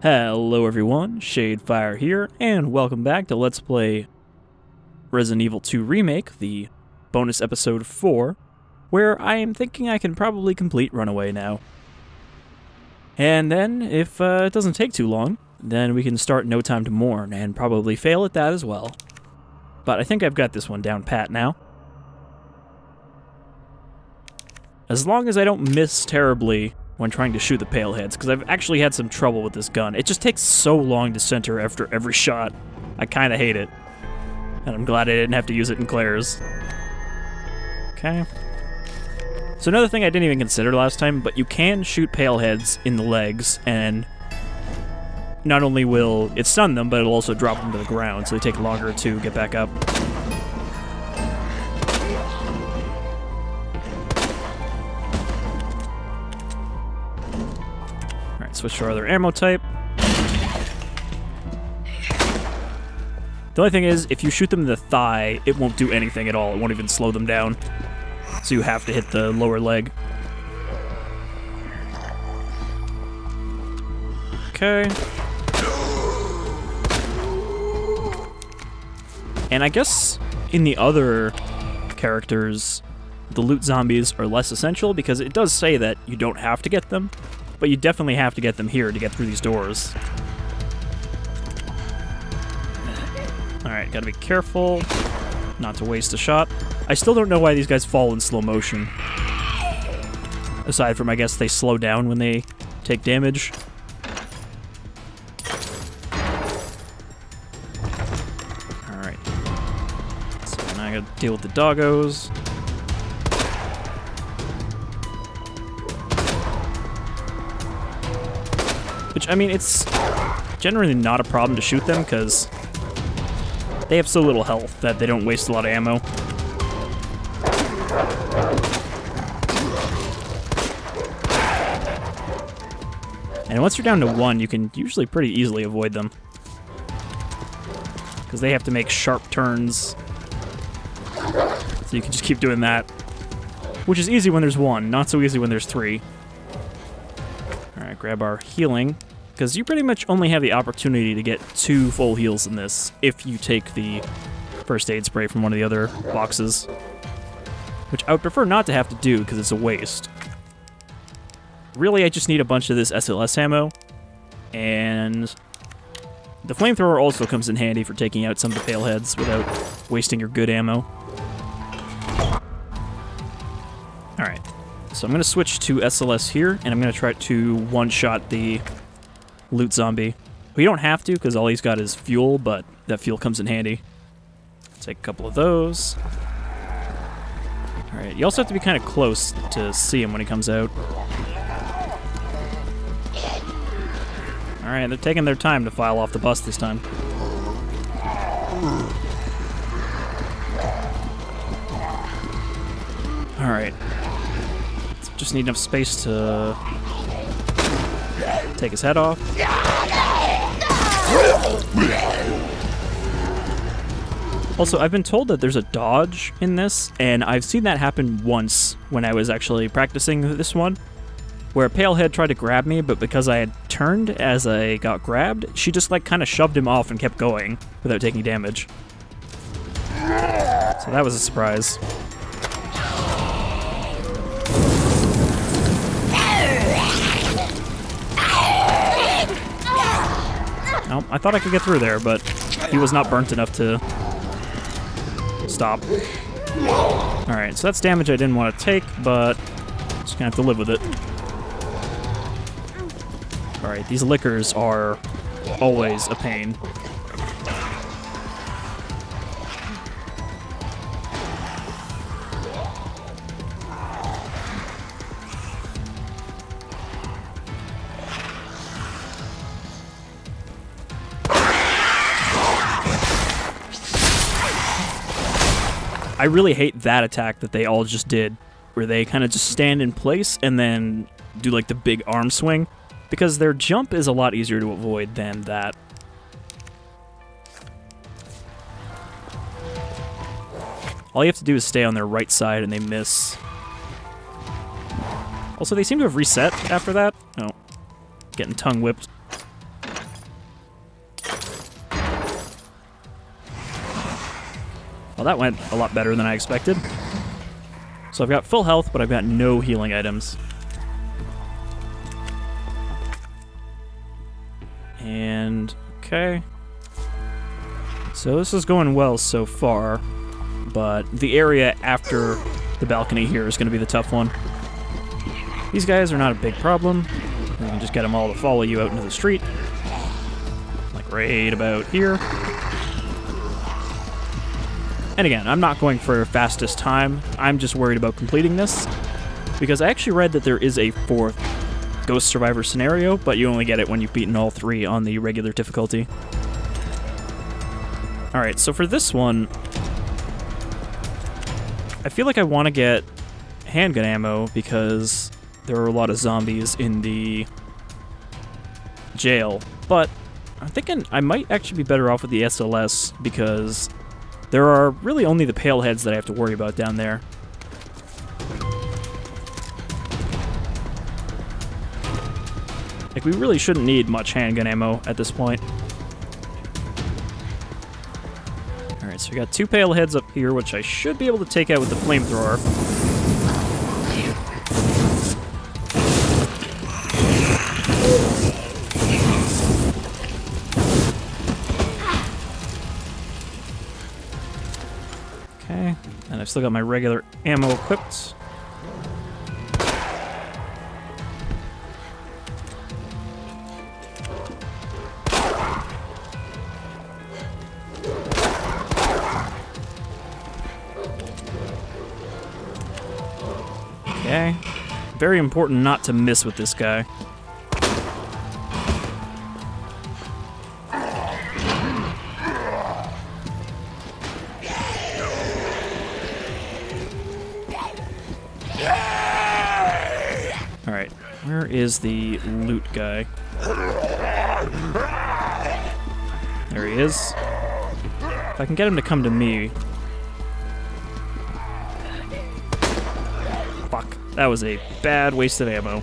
Hello everyone, Shadefyre here, and welcome back to Let's Play Resident Evil 2 Remake, the bonus episode 4, where I am thinking I can probably complete Runaway now. And then, if it doesn't take too long, then we can start No Time to Mourn, and probably fail at that as well. But I think I've got this one down pat now. As long as I don't miss terribly when trying to shoot the pale heads, because I've actually had some trouble with this gun. It just takes so long to center after every shot. I kind of hate it. And I'm glad I didn't have to use it in Claire's. Okay. So another thing I didn't even consider last time, but you can shoot pale heads in the legs, and not only will it stun them, but it'll also drop them to the ground, so they take longer to get back up. Switch to our other ammo type. The only thing is, if you shoot them in the thigh, it won't do anything at all. It won't even slow them down. So you have to hit the lower leg. Okay. And I guess in the other characters, the loot zombies are less essential because it does say that you don't have to get them. But you definitely have to get them here to get through these doors. Alright, gotta be careful not to waste a shot. I still don't know why these guys fall in slow motion. Aside from, I guess, they slow down when they take damage. Alright. So now I gotta deal with the doggos. Which, I mean, it's generally not a problem to shoot them, because they have so little health that they don't waste a lot of ammo. And once you're down to one, you can usually pretty easily avoid them, because they have to make sharp turns. So you can just keep doing that. Which is easy when there's one, not so easy when there's three. Alright, grab our healing, because you pretty much only have the opportunity to get 2 full heals in this if you take the first aid spray from one of the other boxes. Which I would prefer not to have to do, because it's a waste. Really, I just need a bunch of this SLS ammo, and the flamethrower also comes in handy for taking out some of the pale heads without wasting your good ammo. Alright. So I'm going to switch to SLS here, and I'm going to try to one-shot the loot zombie. We don't have to, because all he's got is fuel, but that fuel comes in handy. Take a couple of those. Alright, you also have to be kind of close to see him when he comes out. Alright, they're taking their time to file off the bus this time. Alright. Just need enough space to take his head off. Also, I've been told that there's a dodge in this, and I've seen that happen once when I was actually practicing this one, where a pale head tried to grab me, but because I had turned as I got grabbed, she just like kind of shoved him off and kept going without taking damage. So that was a surprise. Nope, I thought I could get through there, but he was not burnt enough to stop. Alright, so that's damage I didn't want to take, but just gonna have to live with it. Alright, these lickers are always a pain. I really hate that attack that they all just did, where they kind of just stand in place and then do like the big arm swing, because their jump is a lot easier to avoid than that. All you have to do is stay on their right side and they miss. Also, they seem to have reset after that. Oh, getting tongue whipped. Well, that went a lot better than I expected. So I've got full health, but I've got no healing items. And, okay. So this is going well so far, but the area after the balcony here is going to be the tough one. These guys are not a big problem. You can just get them all to follow you out into the street. Like right about here. And again, I'm not going for fastest time. I'm just worried about completing this, because I actually read that there is a 4th Ghost Survivor scenario, but you only get it when you've beaten all 3 on the regular difficulty. Alright, so for this one, I feel like I want to get handgun ammo because there are a lot of zombies in the jail, but I'm thinking I might actually be better off with the SLS because there are really only the pale heads that I have to worry about down there. Like, we really shouldn't need much handgun ammo at this point. Alright, so we got 2 pale heads up here, which I should be able to take out with the flamethrower. Okay, and I've still got my regular ammo equipped. Okay, very important not to miss with this guy. Alright, where is the loot guy? There he is. If I can get him to come to me. Fuck, that was a bad waste of ammo.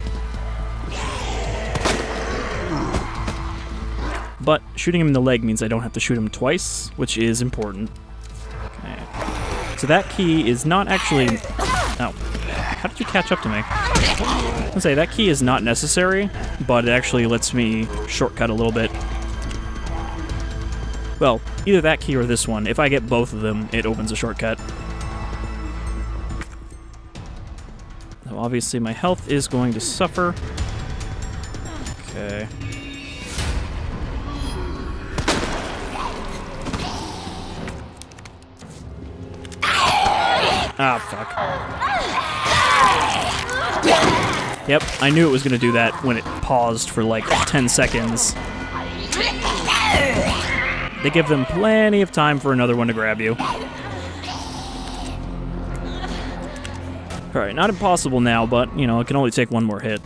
But shooting him in the leg means I don't have to shoot him twice, which is important. Okay. So that key is not actually... Oh. How did you catch up to me? I was gonna say, that key is not necessary, but it actually lets me shortcut a little bit. Well, either that key or this one. If I get both of them, it opens a shortcut. Now, obviously, my health is going to suffer. Okay. Ah, fuck. Yep, I knew it was going to do that when it paused for like 10 seconds. They give them plenty of time for another one to grab you. Alright, not impossible now, but, you know, it can only take one more hit.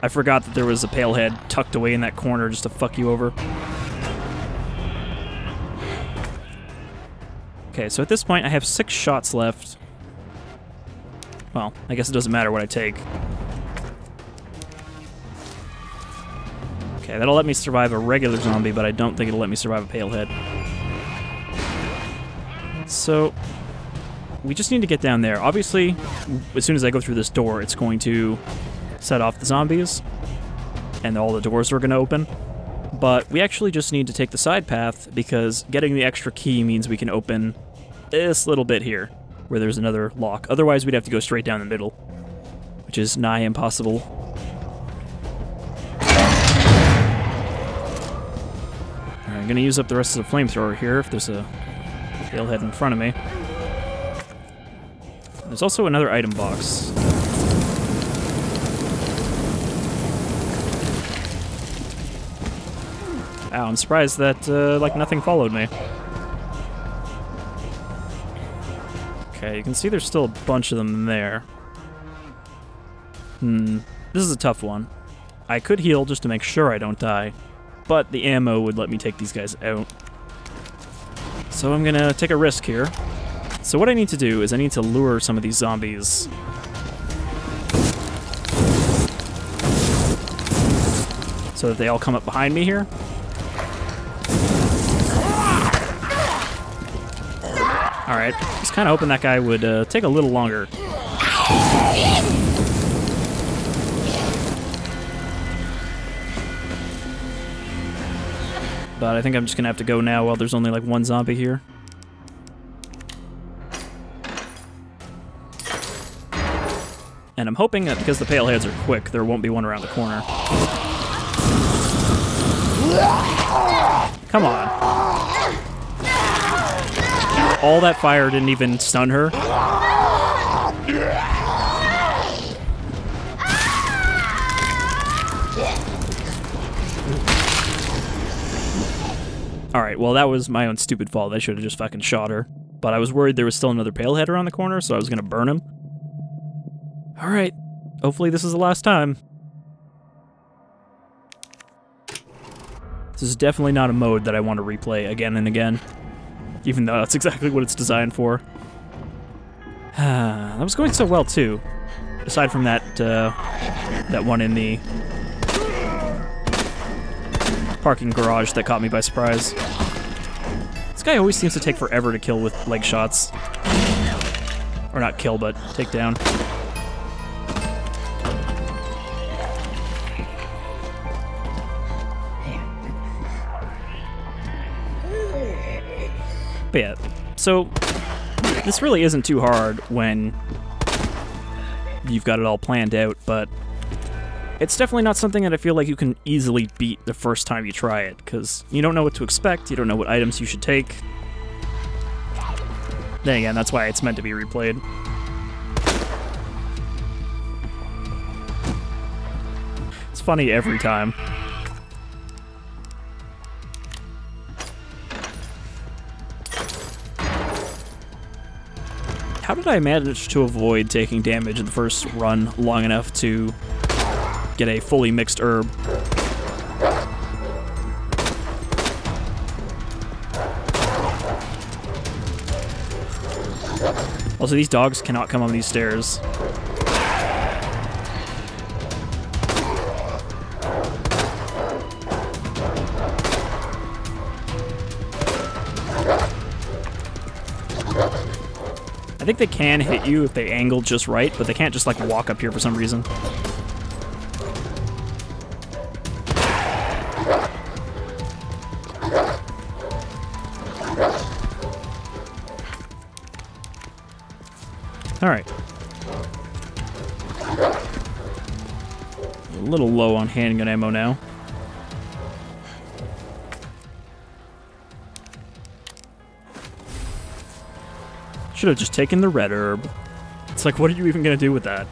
I forgot that there was a pale head tucked away in that corner just to fuck you over. Okay, so at this point I have 6 shots left. Well, I guess it doesn't matter what I take. Okay, that'll let me survive a regular zombie, but I don't think it'll let me survive a pale head. So, we just need to get down there. Obviously, as soon as I go through this door, it's going to set off the zombies, and all the doors are going to open. But we actually just need to take the side path, because getting the extra key means we can open this little bit here, where there's another lock. Otherwise, we'd have to go straight down the middle, which is nigh impossible. Alright, I'm going to use up the rest of the flamethrower here, if there's a pale head in front of me. There's also another item box. Wow, I'm surprised that, like, nothing followed me. Okay, you can see there's still a bunch of them there. This is a tough one. I could heal just to make sure I don't die, but the ammo would let me take these guys out. So I'm gonna take a risk here. So what I need to do is I need to lure some of these zombies. So that they all come up behind me here. Alright, just kind of hoping that guy would take a little longer. But I think I'm just gonna have to go now while there's only like one zombie here. And I'm hoping that because the pale heads are quick, there won't be one around the corner. Come on. All that fire didn't even stun her. Alright, well that was my own stupid fault. I should have just fucking shot her. But I was worried there was still another pale head around the corner, so I was gonna burn him. Alright, hopefully this is the last time. This is definitely not a mode that I want to replay again and again. Even though that's exactly what it's designed for. That was going so well too. Aside from that, that one in the parking garage that caught me by surprise. This guy always seems to take forever to kill with leg shots. Or not kill, but take down. But yeah, so this really isn't too hard when you've got it all planned out, but it's definitely not something that I feel like you can easily beat the first time you try it, because you don't know what to expect, you don't know what items you should take. Then again, that's why it's meant to be replayed. It's funny every time. How did I manage to avoid taking damage in the first run long enough to get a fully mixed herb? Also, these dogs cannot come on these stairs. I think they can hit you if they angle just right, but they can't just like walk up here for some reason. Alright. A little low on handgun ammo now. Should have just taken the red herb. It's like, what are you even going to do with that?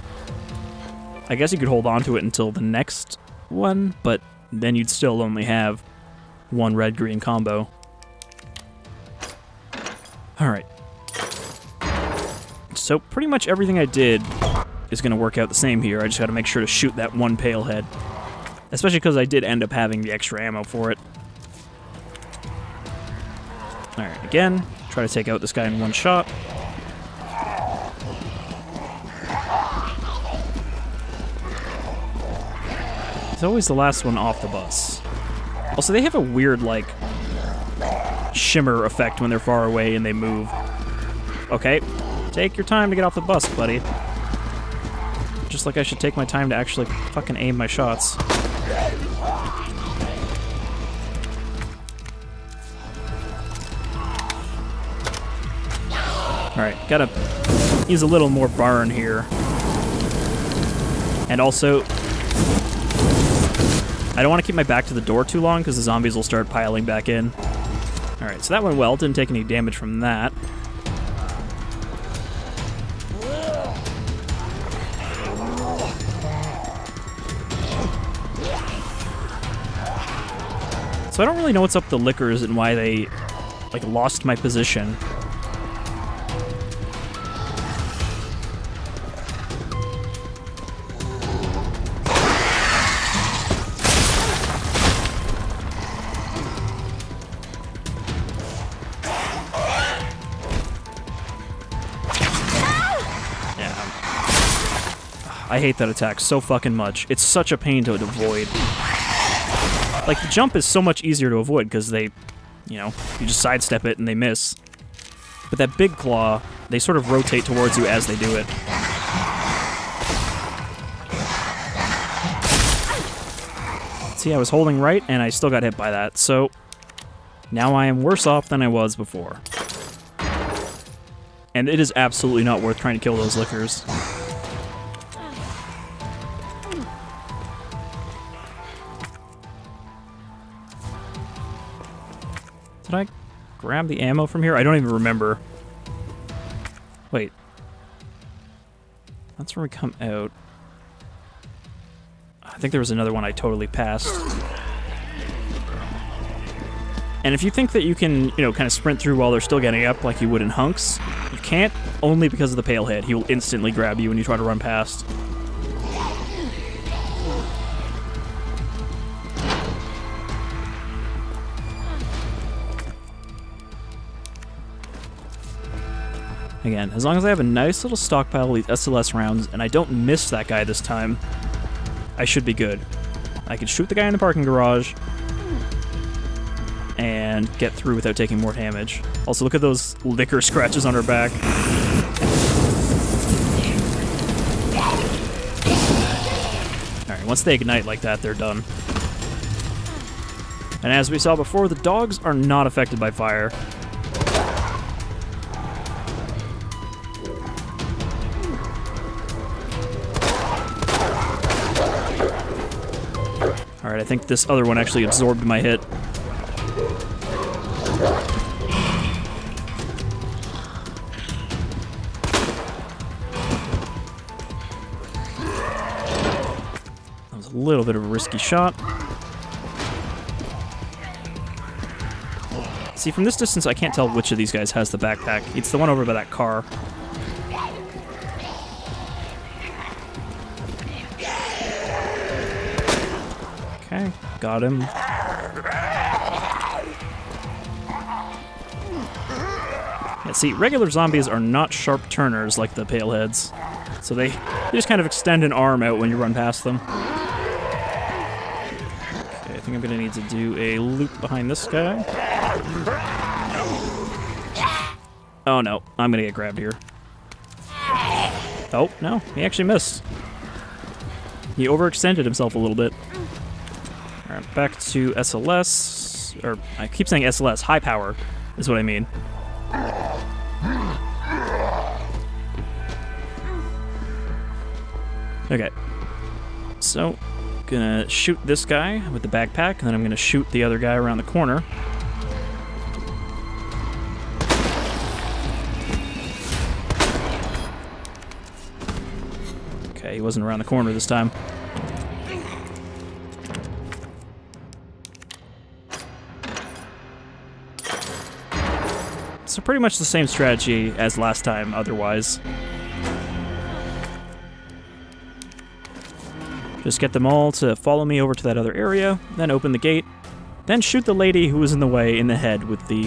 I guess you could hold on to it until the next one, but then you'd still only have one red-green combo. Alright. So pretty much everything I did is going to work out the same here. I just got to make sure to shoot that one pale head. Especially because I did end up having the extra ammo for it. Alright, again, try to take out this guy in one shot. It's always the last one off the bus. Also, they have a weird, like, shimmer effect when they're far away and they move. Okay, take your time to get off the bus, buddy. Just like I should take my time to actually fucking aim my shots. Alright, gotta use a little more burn here. And also, I don't want to keep my back to the door too long because the zombies will start piling back in. Alright, so that went well. Didn't take any damage from that. So I don't really know what's up with the lickers and why they, like, lost my position. I hate that attack so fucking much. It's such a pain to avoid. Like, the jump is so much easier to avoid because they, you know, you just sidestep it and they miss. But that big claw, they sort of rotate towards you as they do it. See, I was holding right, and I still got hit by that, so now I am worse off than I was before. And it is absolutely not worth trying to kill those lickers. Did I grab the ammo from here? I don't even remember. Wait. That's where we come out. I think there was another one I totally passed. And if you think that you can, you know, kind of sprint through while they're still getting up like you would in Hunks, you can't, only because of the pale head. He will instantly grab you when you try to run past. Again, as long as I have a nice little stockpile of these SLS rounds and I don't miss that guy this time, I should be good. I can shoot the guy in the parking garage and get through without taking more damage. Also, look at those licker scratches on her back. Alright, once they ignite like that, they're done. And as we saw before, the dogs are not affected by fire. Alright, I think this other one actually absorbed my hit. That was a little bit of a risky shot. See, from this distance, I can't tell which of these guys has the backpack. It's the one over by that car. Okay, got him. Yeah, see, regular zombies are not sharp turners like the pale heads. So they just kind of extend an arm out when you run past them. Okay, I think I'm gonna need to do a loop behind this guy. Oh no, I'm gonna get grabbed here. Oh, no, he actually missed. He overextended himself a little bit. Alright, back to SLS. Or, I keep saying SLS, high power is what I mean. Okay. So, gonna shoot this guy with the backpack, and then I'm gonna shoot the other guy around the corner. Okay, he wasn't around the corner this time. So pretty much the same strategy as last time, otherwise. Just get them all to follow me over to that other area, then open the gate, then shoot the lady who was in the way in the head with the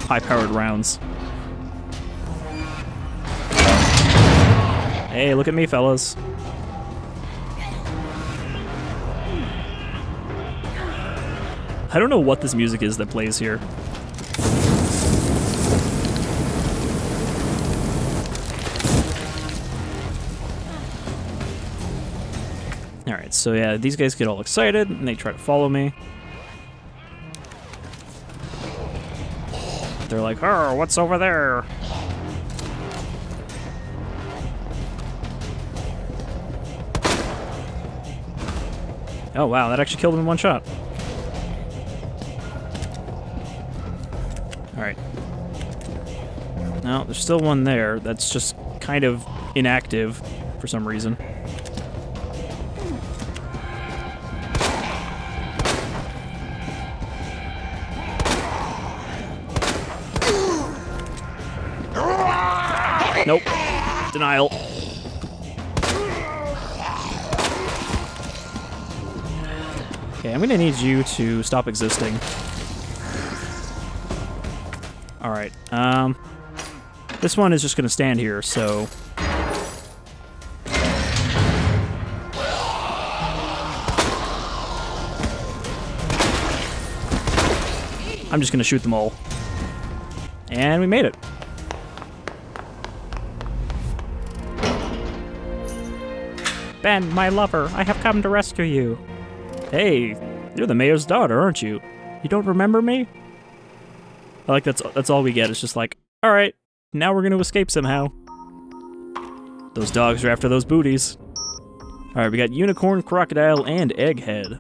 high-powered rounds. Hey, look at me, fellas. I don't know what this music is that plays here. Alright, so yeah, these guys get all excited, and they try to follow me. They're like, oh, what's over there? Oh wow, that actually killed him in one shot. Alright. No, there's still one there that's just kind of inactive for some reason. Nope. Denial. Okay, I'm gonna need you to stop existing. Alright, this one is just gonna stand here, so... I'm just gonna shoot them all. And we made it. Ben, my lover, I have come to rescue you. Hey, you're the mayor's daughter, aren't you? You don't remember me? I like that's all we get. It's just like, all right, now we're gonna escape somehow. Those dogs are after those booties. All right, we got unicorn, crocodile, and egghead.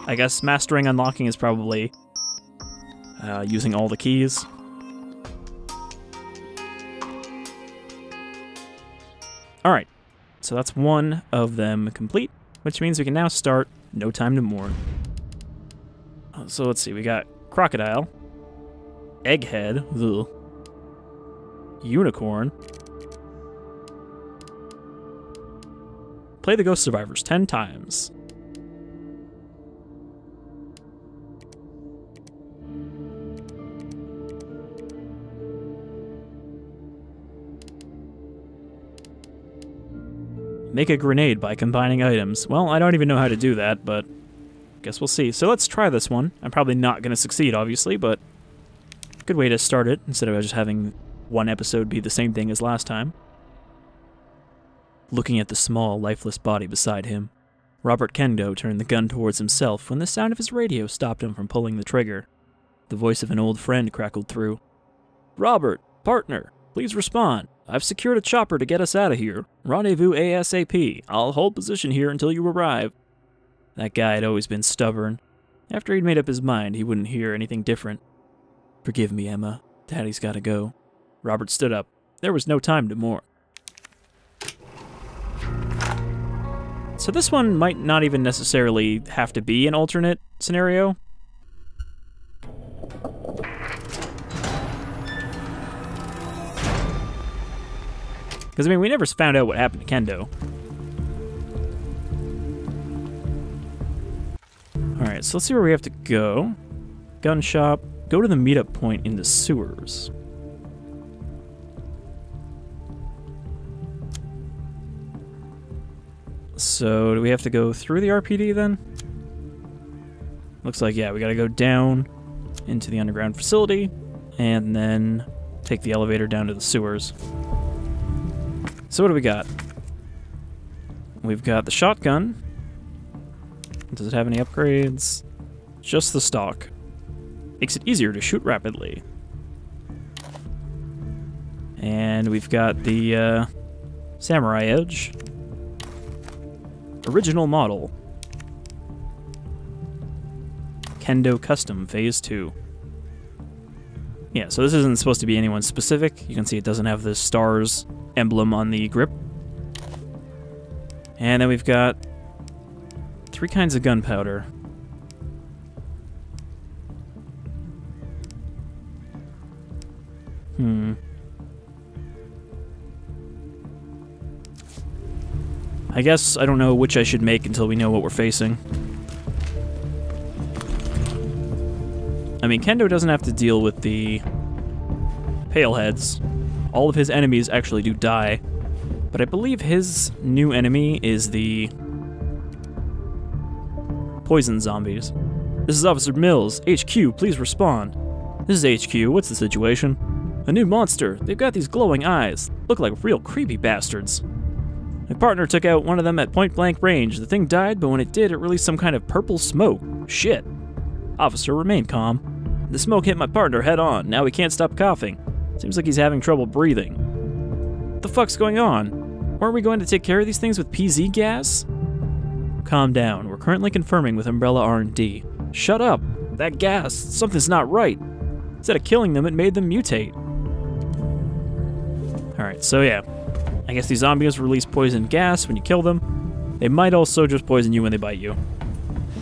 I guess mastering unlocking is probably using all the keys. All right, so that's one of them complete, which means we can now start No Time to Mourn. So let's see, we got crocodile, egghead, ugh, unicorn. Play the Ghost Survivors 10 times. Make a grenade by combining items. Well, I don't even know how to do that, but guess we'll see. So let's try this one. I'm probably not going to succeed, obviously, but good way to start it instead of just having one episode be the same thing as last time. Looking at the small, lifeless body beside him, Robert Kendo turned the gun towards himself when the sound of his radio stopped him from pulling the trigger. The voice of an old friend crackled through. "Robert, partner, please respond. I've secured a chopper to get us out of here. Rendezvous ASAP. I'll hold position here until you arrive." That guy had always been stubborn. After he'd made up his mind, he wouldn't hear anything different. "Forgive me, Emma. Daddy's gotta go." Robert stood up. There was no time to mourn. So this one might not even necessarily have to be an alternate scenario. Because, I mean, we never found out what happened to Kendo. Alright, so let's see where we have to go. Gun shop. Go to the meetup point in the sewers. So, do we have to go through the RPD then? Looks like, yeah, we gotta go down into the underground facility, and then take the elevator down to the sewers. So what do we got? We've got the shotgun. Does it have any upgrades? Just the stock. Makes it easier to shoot rapidly. And we've got the Samurai Edge. Original model. Kendo Custom Phase 2. Yeah, so this isn't supposed to be anyone specific. You can see it doesn't have the stars emblem on the grip. And then we've got 3 kinds of gunpowder. I guess I don't know which I should make until we know what we're facing. I mean, Kendo doesn't have to deal with the pale heads. All of his enemies actually do die, but I believe his new enemy is the poison zombies. This is Officer Mills. HQ, please respond. This is HQ. What's the situation? A new monster. They've got these glowing eyes. Look like real creepy bastards. My partner took out one of them at point-blank range. The thing died, but when it did, it released some kind of purple smoke. Shit. Officer, remain calm. The smoke hit my partner head-on. Now he can't stop coughing. Seems like he's having trouble breathing. What the fuck's going on? Weren't we going to take care of these things with PZ gas? Calm down. We're currently confirming with Umbrella R&D. Shut up. That gas. Something's not right. Instead of killing them, it made them mutate. Alright, so yeah. I guess these zombies release poison gas when you kill them. They might also just poison you when they bite you.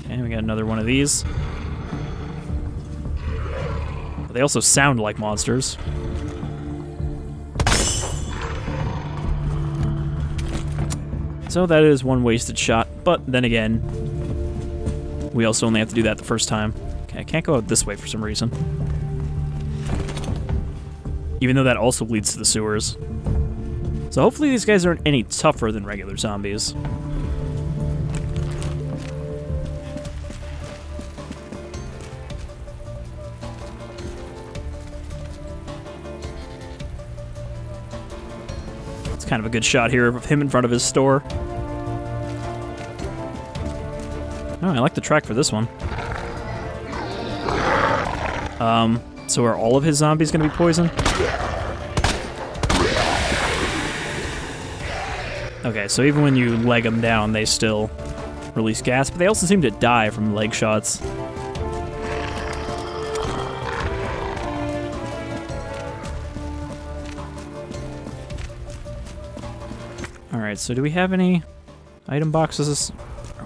Okay, we got another one of these. But they also sound like monsters. So that is one wasted shot, but then again, we also only have to do that the first time. Okay, I can't go out this way for some reason. Even though that also leads to the sewers. So hopefully these guys aren't any tougher than regular zombies. kind of a good shot here of him in front of his store. Oh, I like the track for this one. So are all of his zombies going to be poisoned? Okay, so even when you leg them down, they still release gas, but they also seem to die from leg shots. Alright, so do we have any item boxes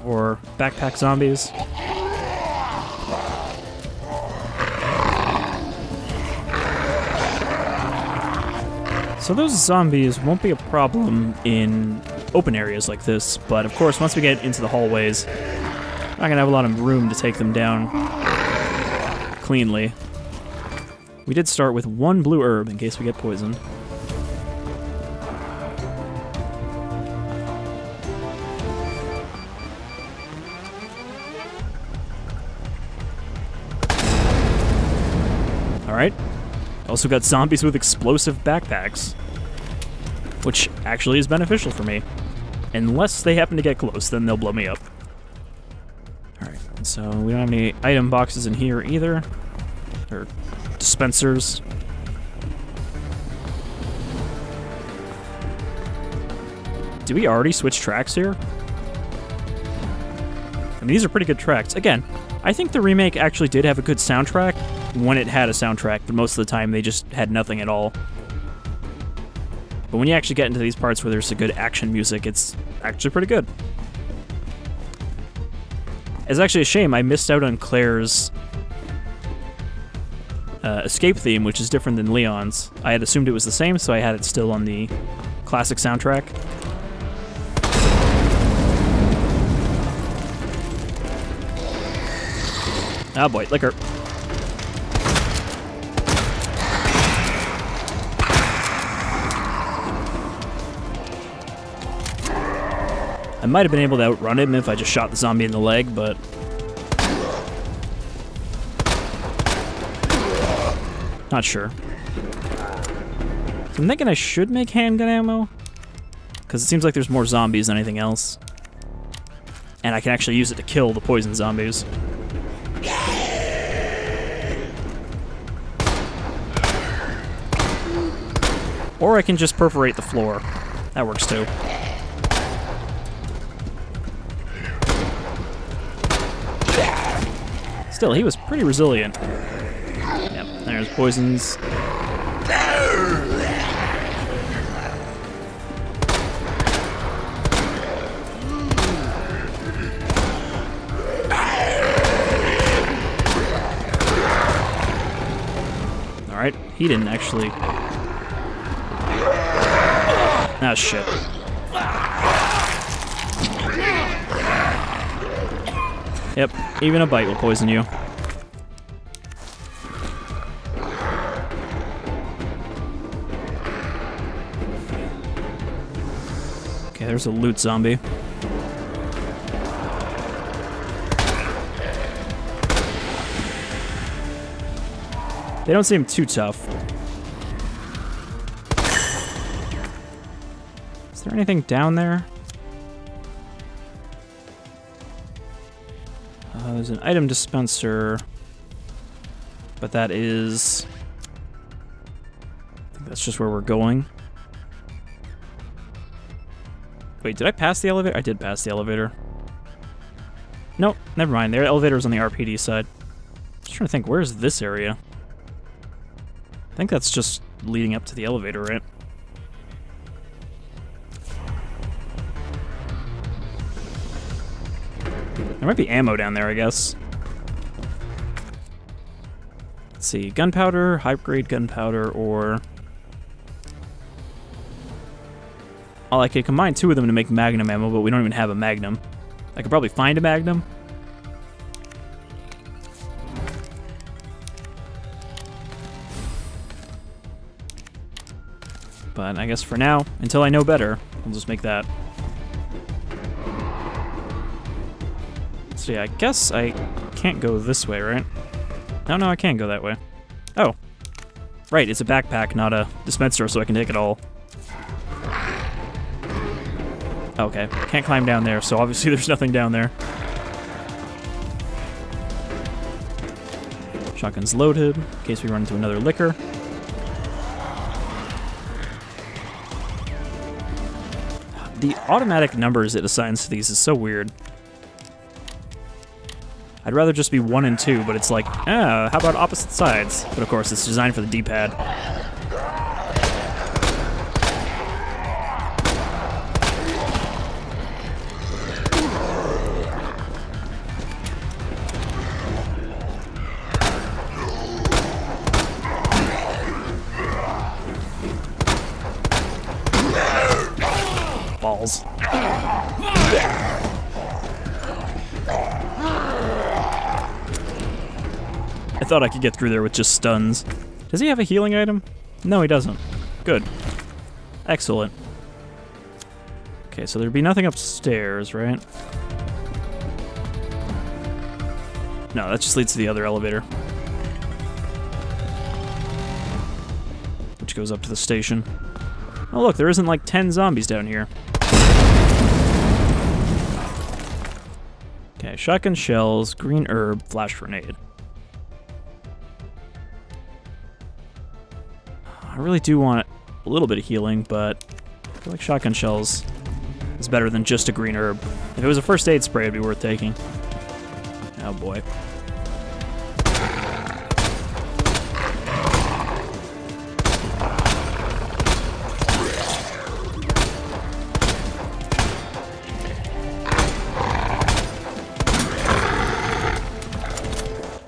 or backpack zombies? So those zombies won't be a problem in open areas like this, but of course once we get into the hallways, I'm not gonna have a lot of room to take them down cleanly. We did start with 1 blue herb in case we get poisoned. Alright. Also got zombies with explosive backpacks, which actually is beneficial for me. Unless they happen to get close, then they'll blow me up. Alright, so we don't have any item boxes in here either. Or dispensers. Did we already switch tracks here? I mean, these are pretty good tracks. Again, I think the remake actually did have a good soundtrack when it had a soundtrack, but most of the time they just had nothing at all. But when you actually get into these parts where there's a good action music, it's actually pretty good. It's actually a shame I missed out on Claire's escape theme, which is different than Leon's. I had assumed it was the same, so I had it still on the classic soundtrack. Oh boy, liquor. I might have been able to outrun him if I just shot the zombie in the leg, but... not sure. So I'm thinking I should make handgun ammo, because it seems like there's more zombies than anything else. And I can actually use it to kill the poison zombies. Or I can just perforate the floor. That works too. Still, he was pretty resilient. Yep, there's poisons. Alright, he didn't actually... ah, shit. Yep, even a bite will poison you. Okay, there's a loot zombie. They don't seem too tough. Is there anything down there? There's an item dispenser, but that is... I think that's just where we're going. Wait, did I pass the elevator? I did pass the elevator. Nope, never mind. The elevator's on the RPD side. Just trying to think, where's this area? I think that's just leading up to the elevator, right? There might be ammo down there, I guess. Let's see, gunpowder, high-grade gunpowder, or... oh, I could combine 2 of them to make magnum ammo, but we don't even have a magnum. I could probably find a magnum. But I guess for now, until I know better, I'll just make that. So yeah, I guess I can't go this way, right? No, I can't go that way. Oh. Right, it's a backpack, not a dispenser, so I can take it all. Okay, can't climb down there, so obviously there's nothing down there. Shotgun's loaded, in case we run into another liquor. The automatic numbers it assigns to these is so weird. I'd rather just be 1 and 2, but it's like, how about opposite sides? But of course, it's designed for the D-pad. Balls. I thought I could get through there with just stuns. Does he have a healing item? No, he doesn't. Good. Excellent. Okay, so there'd be nothing upstairs, right? No, that just leads to the other elevator. Which goes up to the station. Oh look, there isn't like 10 zombies down here. Okay, shotgun shells, green herb, flash grenade. I really do want a little bit of healing, but I feel like shotgun shells is better than just a green herb. If it was a first aid spray, it'd be worth taking. Oh boy.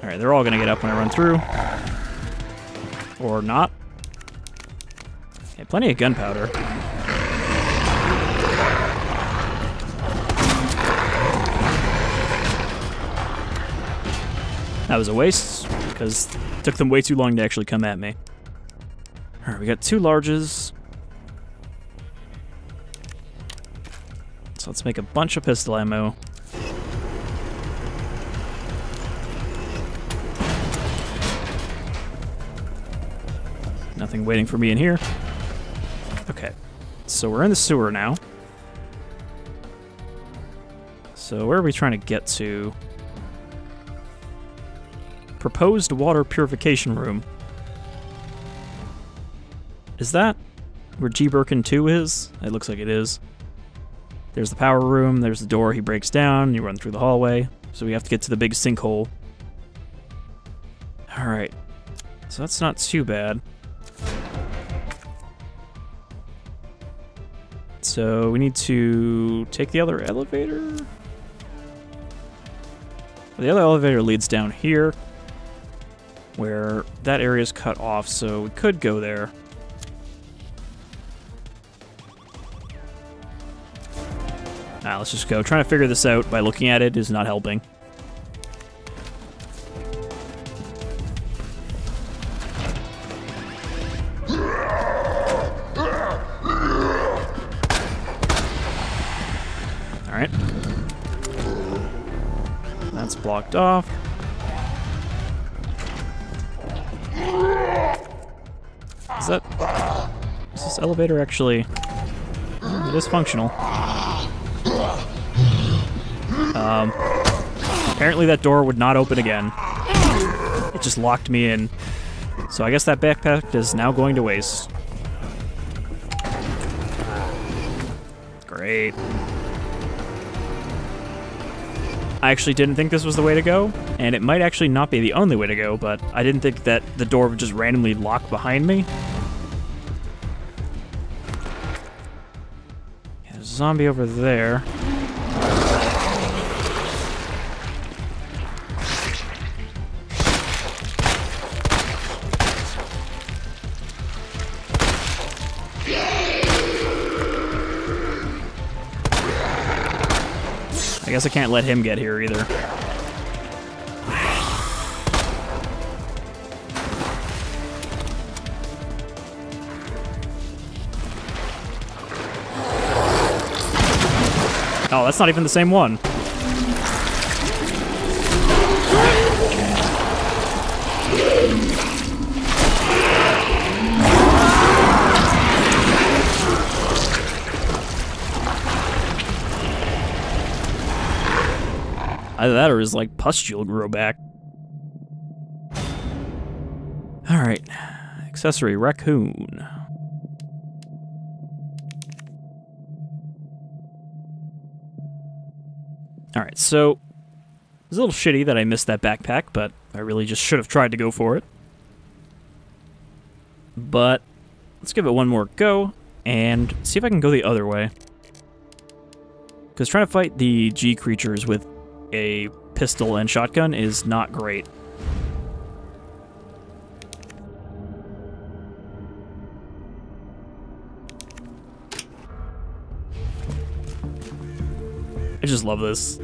Alright, they're all gonna get up when I run through. Or not. Okay, plenty of gunpowder. That was a waste, because it took them way too long to actually come at me. Alright, we got 2 larges. So let's make a bunch of pistol ammo. Nothing waiting for me in here. Okay, so we're in the sewer now. So where are we trying to get to? Proposed water purification room. Is that where G. Birkin 2 is? It looks like it is. There's the power room, there's the door he breaks down, you run through the hallway. So we have to get to the big sinkhole. Alright, so that's not too bad. So we need to take the other elevator? The other elevator leads down here, where that area is cut off, so we could go there. Let's just go. Trying to figure this out by looking at it is not helping. Alright. That's blocked off. Is this elevator actually... It is functional. Apparently that door would not open again. It just locked me in. So I guess that backpack is now going to waste. Great. I actually didn't think this was the way to go, and it might actually not be the only way to go, but I didn't think that the door would just randomly lock behind me. Yeah, there's a zombie over there. I guess I can't let him get here either. Oh, that's not even the same one. Either that or his, like, pustule grow back. Alright. Accessory, Raccoon. Alright, so it's a little shitty that I missed that backpack, but I really just should have tried to go for it. But let's give it one more go and see if I can go the other way. Because trying to fight the G creatures with a pistol and shotgun is not great. I just love this.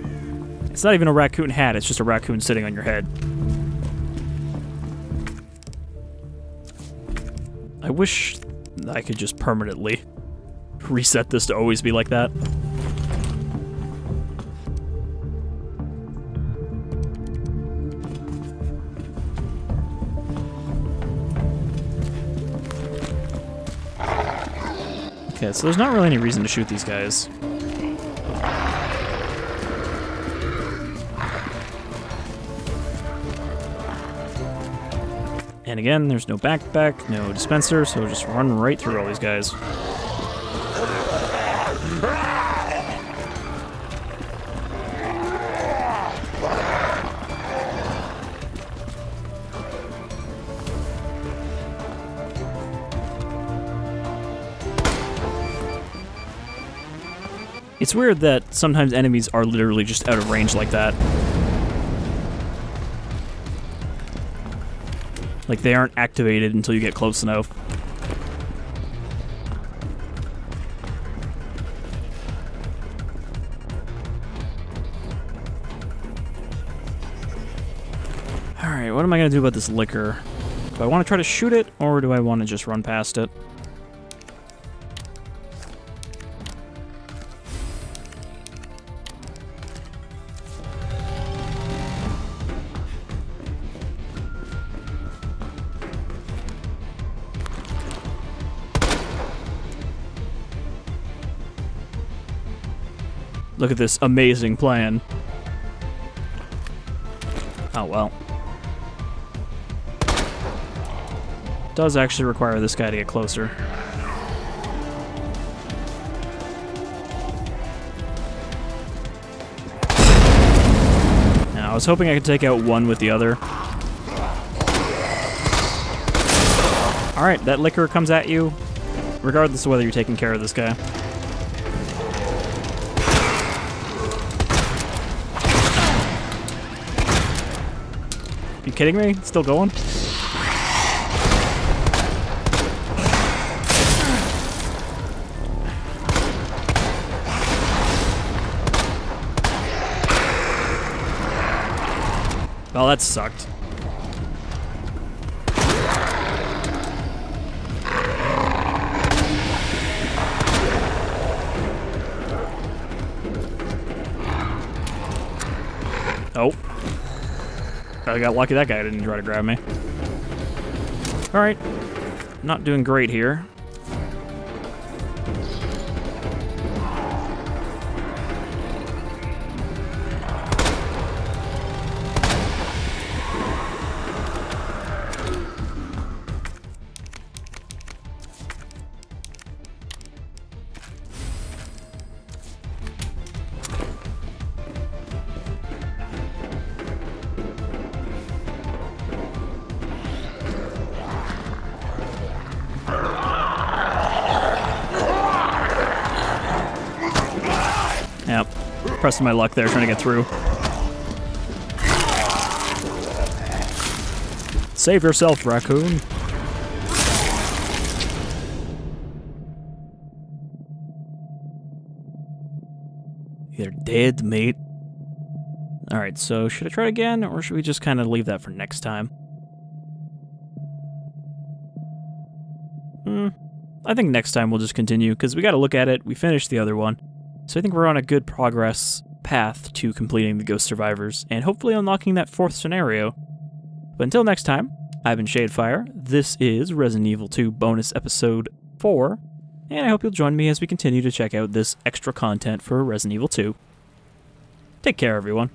It's not even a raccoon hat, it's just a raccoon sitting on your head. I wish I could just permanently reset this to always be like that. Okay, so there's not really any reason to shoot these guys. And again, there's no backpack, no dispenser, so just run right through all these guys. It's weird that sometimes enemies are literally just out of range like that. Like, they aren't activated until you get close enough. Alright, what am I going to do about this liquor? Do I want to try to shoot it, or do I want to just run past it? Look at this amazing plan. Oh, well. Does actually require this guy to get closer. Now, I was hoping I could take out one with the other. Alright, that liquor comes at you, regardless of whether you're taking care of this guy. You kidding me? It's still going? Well, that sucked. Oh. I got lucky that guy didn't try to grab me. Alright. Not doing great here. Yep. Pressing my luck there, trying to get through. Save yourself, Raccoon. You're dead, mate. Alright, so should I try again, or should we just kind of leave that for next time? I think next time we'll just continue, because we gotta look at it. We finished the other one. So I think we're on a good progress path to completing the Ghost Survivors, and hopefully unlocking that 4th scenario. But until next time, I've been Shadefyre, this is Resident Evil 2 Bonus Episode 4, and I hope you'll join me as we continue to check out this extra content for Resident Evil 2. Take care, everyone.